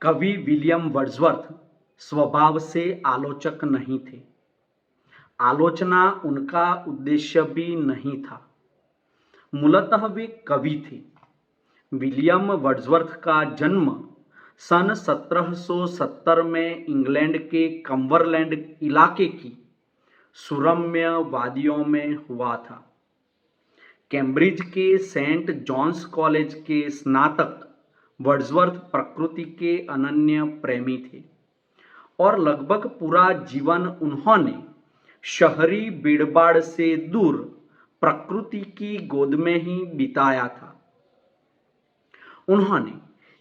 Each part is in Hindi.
कवि विलियम वर्ड्सवर्थ स्वभाव से आलोचक नहीं थे। आलोचना उनका उद्देश्य भी नहीं था। मूलतः वे कवि थे। विलियम वर्ड्सवर्थ का जन्म सन 1770 में इंग्लैंड के कम्बरलैंड इलाके की सुरम्य वादियों में हुआ था। कैम्ब्रिज के सेंट जॉन्स कॉलेज के स्नातक वर्ड्सवर्थ प्रकृति के अनन्य प्रेमी थे और लगभग पूरा जीवन उन्होंने शहरी भीड़भाड़ से दूर प्रकृति की गोद में ही बिताया था। उन्होंने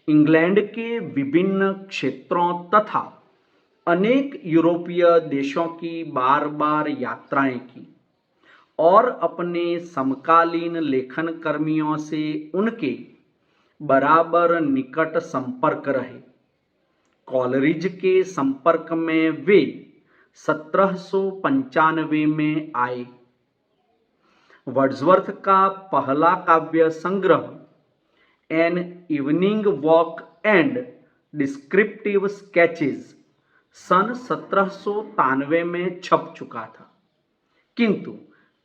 इंग्लैंड के विभिन्न क्षेत्रों तथा अनेक यूरोपीय देशों की बार बार यात्राएं की और अपने समकालीन लेखन कर्मियों से उनके बराबर निकट संपर्क रहे। कॉलरिज के संपर्क में वे 1795 में आए। वर्ड्सवर्थ का पहला काव्य संग्रह an evening walk and descriptive sketches सन 1793 में छप चुका था, किंतु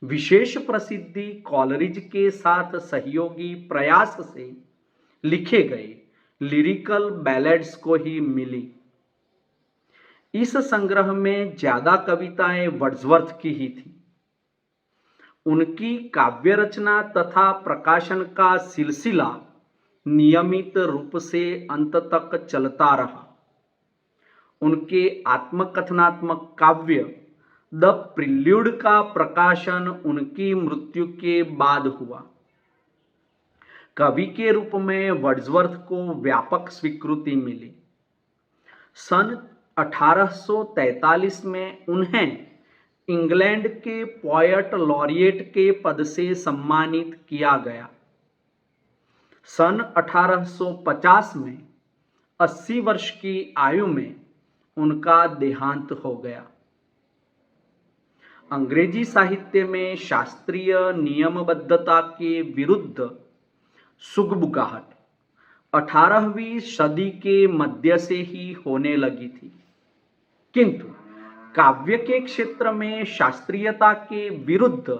विशेष प्रसिद्धि कॉलरिज के साथ सहयोगी प्रयास से लिखे गए लिरिकल बैलेड्स को ही मिली। इस संग्रह में ज्यादा कविताएं वर्ड्सवर्थ की ही थी। उनकी काव्य रचना तथा प्रकाशन का सिलसिला नियमित रूप से अंत तक चलता रहा। उनके आत्मकथनात्मक काव्य द प्रिल्यूड का प्रकाशन उनकी मृत्यु के बाद हुआ। कवि के रूप में वर्ड्सवर्थ को व्यापक स्वीकृति मिली। सन 1843 में उन्हें इंग्लैंड के पोएट लॉरिएट के पद से सम्मानित किया गया। सन 1850 में 80 वर्ष की आयु में उनका देहांत हो गया। अंग्रेजी साहित्य में शास्त्रीय नियमबद्धता के विरुद्ध सुगबुगाहट 18वीं सदी के मध्य से ही होने लगी थी, किंतु काव्य के क्षेत्र में शास्त्रीयता के विरुद्ध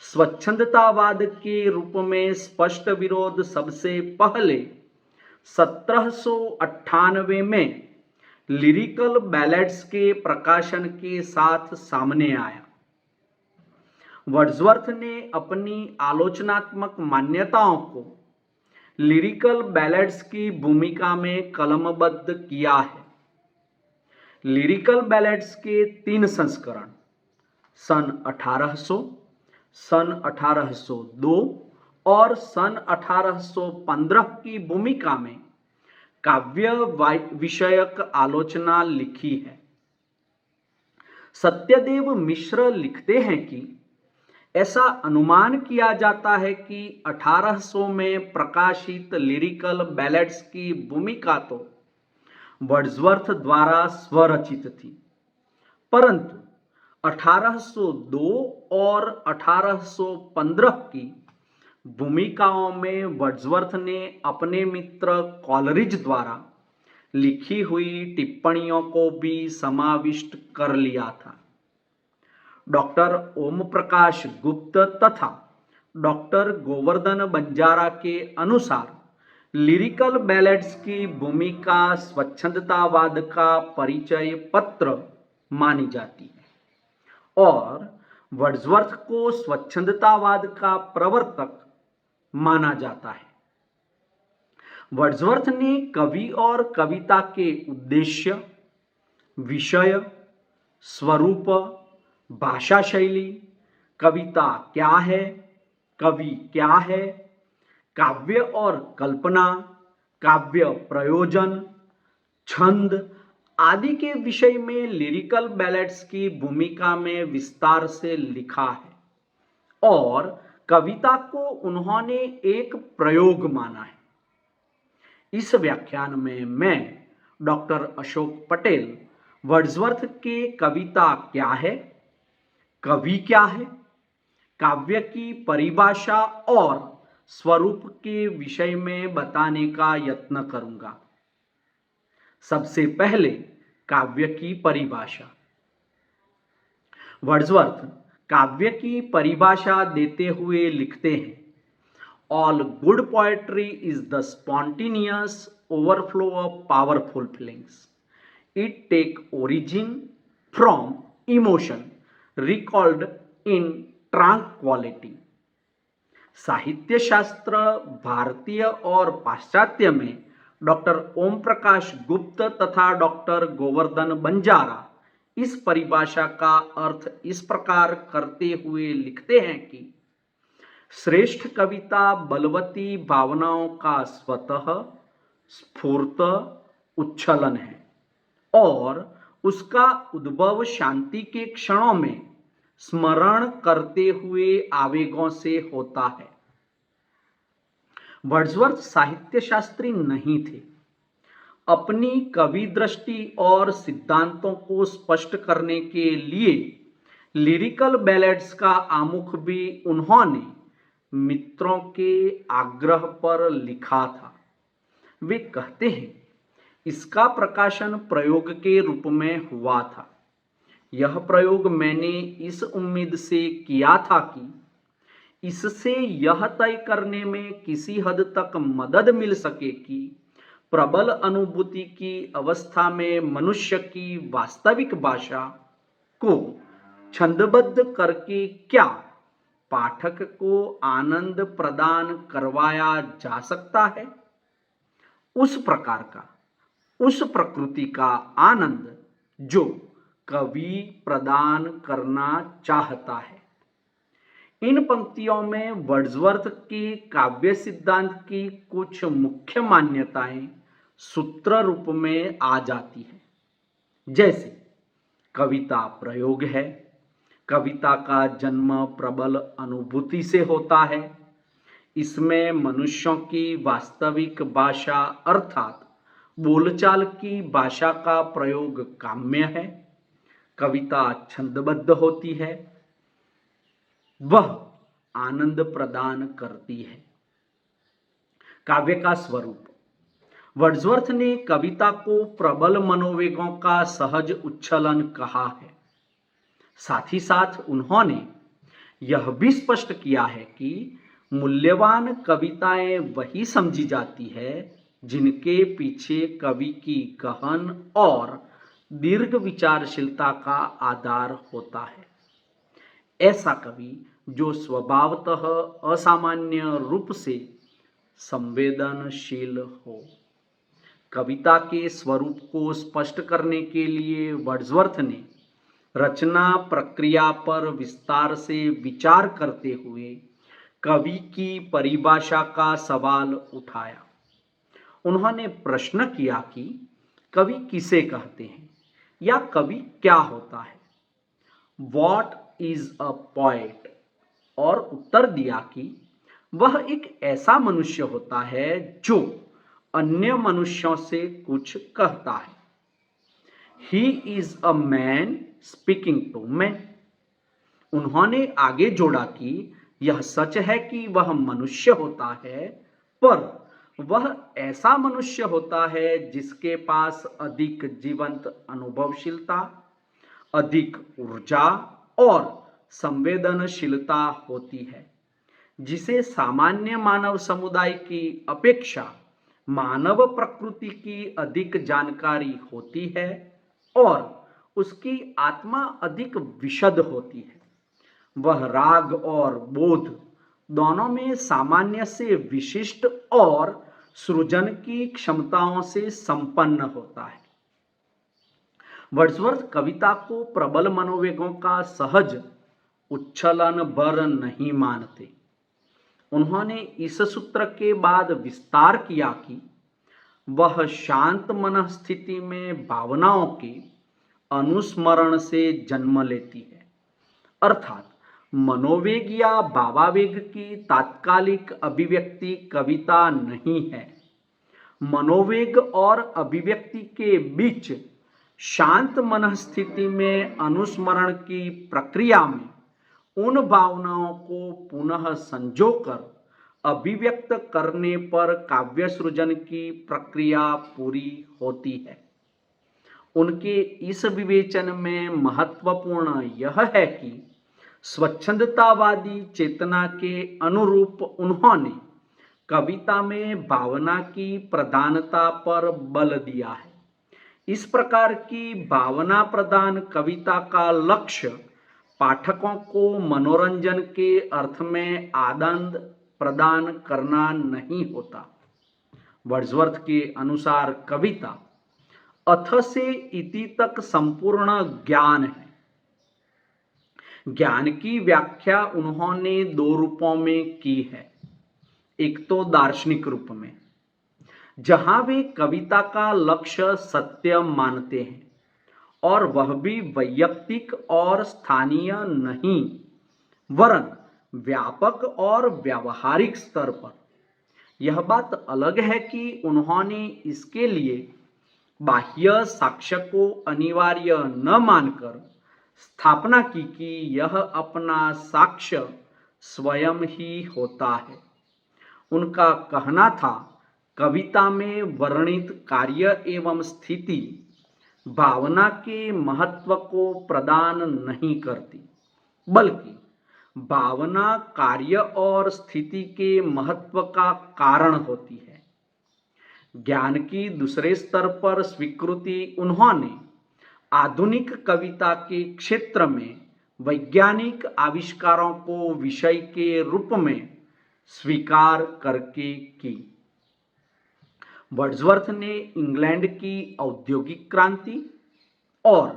स्वच्छंदतावाद के रूप में स्पष्ट विरोध सबसे पहले 1798 में लिरिकल बैलेड्स के प्रकाशन के साथ सामने आया। वर्ड्सवर्थ ने अपनी आलोचनात्मक मान्यताओं को लिरिकल बैलेड्स की भूमिका में कलमबद्ध किया है। लिरिकल बैलेड्स के 3 संस्करण सन 1800, सन 1802 और सन 1815 की भूमिका में काव्य विषयक आलोचना लिखी है। सत्यदेव मिश्र लिखते हैं कि ऐसा अनुमान किया जाता है कि 1800 में प्रकाशित लिरिकल बैलेड्स की भूमिका तो वर्ड्सवर्थ द्वारा स्वरचित थी, परंतु 1802 और 1815 की भूमिकाओं में वर्ड्सवर्थ ने अपने मित्र कॉलरिज द्वारा लिखी हुई टिप्पणियों को भी समाविष्ट कर लिया था। डॉक्टर ओम प्रकाश गुप्त तथा डॉक्टर गोवर्धन बंजारा के अनुसार लिरिकल बैलेड्स की भूमिका स्वच्छंदतावाद का परिचय पत्र मानी जाती है और वर्ड्सवर्थ को स्वच्छंदतावाद का प्रवर्तक माना जाता है। वर्ड्सवर्थ ने कवि और कविता के उद्देश्य, विषय, स्वरूप, भाषा शैली, कविता क्या है, कवि क्या है, काव्य और कल्पना, काव्य प्रयोजन, छंद आदि के विषय में लिरिकल बैलेड्स की भूमिका में विस्तार से लिखा है और कविता को उन्होंने एक प्रयोग माना है। इस व्याख्यान में मैं डॉक्टर अशोक पटेल वर्ड्सवर्थ के कविता क्या है, कवि क्या है, काव्य की परिभाषा और स्वरूप के विषय में बताने का यत्न करूंगा। सबसे पहले काव्य की परिभाषा। वर्ड्सवर्थ काव्य की परिभाषा देते हुए लिखते हैं, all good poetry is the spontaneous overflow of powerful feelings. It take origin from emotion recalled in tranquillity. साहित्य शास्त्र भारतीय और पाश्चात्य में डॉक्टर ओम प्रकाश गुप्त तथा डॉक्टर गोवर्धन बंजारा इस परिभाषा का अर्थ इस प्रकार करते हुए लिखते हैं कि श्रेष्ठ कविता बलवती भावनाओं का स्वतः स्फूर्त उच्छलन है और उसका उद्भव शांति के क्षणों में स्मरण करते हुए आवेगों से होता है। वर्ड्सवर्थ साहित्य शास्त्री नहीं थे। अपनी कवि दृष्टि और सिद्धांतों को स्पष्ट करने के लिए लिरिकल बैलेड्स का आमुख भी उन्होंने मित्रों के आग्रह पर लिखा था। वे कहते हैं, इसका प्रकाशन प्रयोग के रूप में हुआ था। यह प्रयोग मैंने इस उम्मीद से किया था कि इससे यह तय करने में किसी हद तक मदद मिल सके कि प्रबल अनुभूति की अवस्था में मनुष्य की वास्तविक भाषा को छंदबद्ध करके क्या पाठक को आनंद प्रदान करवाया जा सकता है, उस प्रकार का, उस प्रकृति का आनंद जो कवि प्रदान करना चाहता है। इन पंक्तियों में वर्ड्सवर्थ की काव्य सिद्धांत की कुछ मुख्य मान्यताएं सूत्र रूप में आ जाती है। जैसे कविता प्रयोग है, कविता का जन्म प्रबल अनुभूति से होता है, इसमें मनुष्यों की वास्तविक भाषा अर्थात बोलचाल की भाषा का प्रयोग काम्य है, कविता छंदबद्ध होती है, वह आनंद प्रदान करती है। काव्य का स्वरूप। वर्ड्सवर्थ ने कविता को प्रबल मनोवेगों का सहज उच्छलन कहा है। साथ ही साथ उन्होंने यह भी स्पष्ट किया है कि मूल्यवान कविताएं वही समझी जाती है जिनके पीछे कवि की गहन और दीर्घ विचारशीलता का आधार होता है। ऐसा कवि जो स्वभावतः असामान्य रूप से संवेदनशील हो। कविता के स्वरूप को स्पष्ट करने के लिए वर्ड्सवर्थ ने रचना प्रक्रिया पर विस्तार से विचार करते हुए कवि की परिभाषा का सवाल उठाया। उन्होंने प्रश्न किया कि कवि किसे कहते हैं या कवि क्या होता है, वॉट इज अ पोएट, और उत्तर दिया कि वह एक ऐसा मनुष्य होता है जो अन्य मनुष्यों से कुछ कहता है। He is a man speaking to man. उन्होंने आगे जोड़ा कि यह सच है कि वह मनुष्य होता है, पर वह ऐसा मनुष्य होता है जिसके पास अधिक जीवंत अनुभवशीलता, अधिक ऊर्जा और संवेदनशीलता होती है, जिसे सामान्य मानव समुदाय की अपेक्षा मानव प्रकृति की अधिक जानकारी होती है और उसकी आत्मा अधिक विशद होती है। वह राग और बोध दोनों में सामान्य से विशिष्ट और सृजन की क्षमताओं से संपन्न होता है। वर्ड्सवर्थ कविता को प्रबल मनोवेगों का सहज उच्छलन भर नहीं मानते। उन्होंने इस सूत्र के बाद विस्तार किया कि वह शांत मन स्थिति में भावनाओं के अनुस्मरण से जन्म लेती है, अर्थात मनोवेग या भावावेग की तात्कालिक अभिव्यक्ति कविता नहीं है। मनोवेग और अभिव्यक्ति के बीच शांत मनस्थिति में अनुस्मरण की प्रक्रिया में उन भावनाओं को पुनः संजोकर अभिव्यक्त करने पर काव्य सृजन की प्रक्रिया पूरी होती है। उनके इस विवेचन में महत्वपूर्ण यह है कि स्वच्छंदतावादी चेतना के अनुरूप उन्होंने कविता में भावना की प्रधानता पर बल दिया है। इस प्रकार की भावना प्रधान कविता का लक्ष्य पाठकों को मनोरंजन के अर्थ में आनंद प्रदान करना नहीं होता। वर्ड्सवर्थ के अनुसार कविता अथ से इति तक संपूर्ण ज्ञान है। ज्ञान की व्याख्या उन्होंने दो रूपों में की है। एक तो दार्शनिक रूप में, जहां वे कविता का लक्ष्य सत्य मानते हैं और वह भी वैयक्तिक और स्थानीय नहीं वरन व्यापक और व्यावहारिक स्तर पर। यह बात अलग है कि उन्होंने इसके लिए बाह्य साक्ष्य को अनिवार्य न मानकर स्थापना की कि यह अपना साक्ष्य स्वयं ही होता है। उनका कहना था, कविता में वर्णित कार्य एवं स्थिति भावना के महत्व को प्रदान नहीं करती, बल्कि भावना कार्य और स्थिति के महत्व का कारण होती है। ज्ञान की दूसरे स्तर पर स्वीकृति उन्होंने आधुनिक कविता के क्षेत्र में वैज्ञानिक आविष्कारों को विषय के रूप में स्वीकार करके की। वर्ड्सवर्थ ने इंग्लैंड की औद्योगिक क्रांति और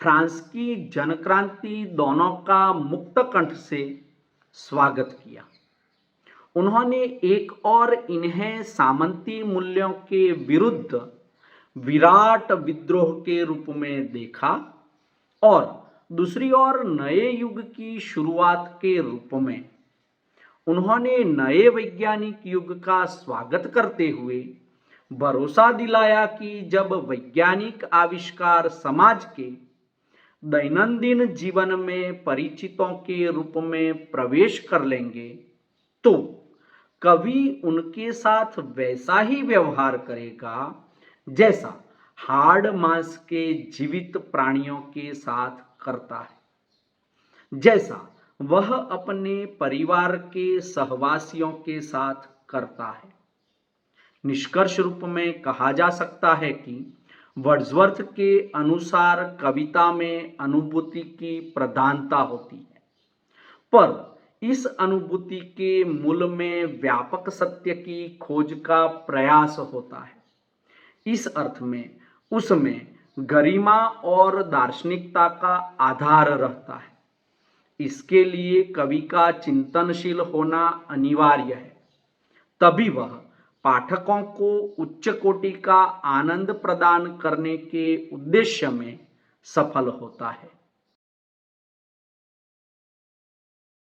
फ्रांस की जनक्रांति दोनों का मुक्त कंठ से स्वागत किया। उन्होंने एक और इन्हें सामंती मूल्यों के विरुद्ध विराट विद्रोह के रूप में देखा और दूसरी ओर नए युग की शुरुआत के रूप में। उन्होंने नए वैज्ञानिक युग का स्वागत करते हुए भरोसा दिलाया कि जब वैज्ञानिक आविष्कार समाज के दैनंदिन जीवन में परिचितों के रूप में प्रवेश कर लेंगे तो कवि उनके साथ वैसा ही व्यवहार करेगा जैसा हाड़ मांस के जीवित प्राणियों के साथ करता है, जैसा वह अपने परिवार के सहवासियों के साथ करता है। निष्कर्ष रूप में कहा जा सकता है कि वर्ड्सवर्थ के अनुसार कविता में अनुभूति की प्रधानता होती है, पर इस अनुभूति के मूल में व्यापक सत्य की खोज का प्रयास होता है। इस अर्थ में उसमें गरिमा और दार्शनिकता का आधार रहता है। इसके लिए कवि का चिंतनशील होना अनिवार्य है, तभी वह पाठकों को उच्च कोटि का आनंद प्रदान करने के उद्देश्य में सफल होता है।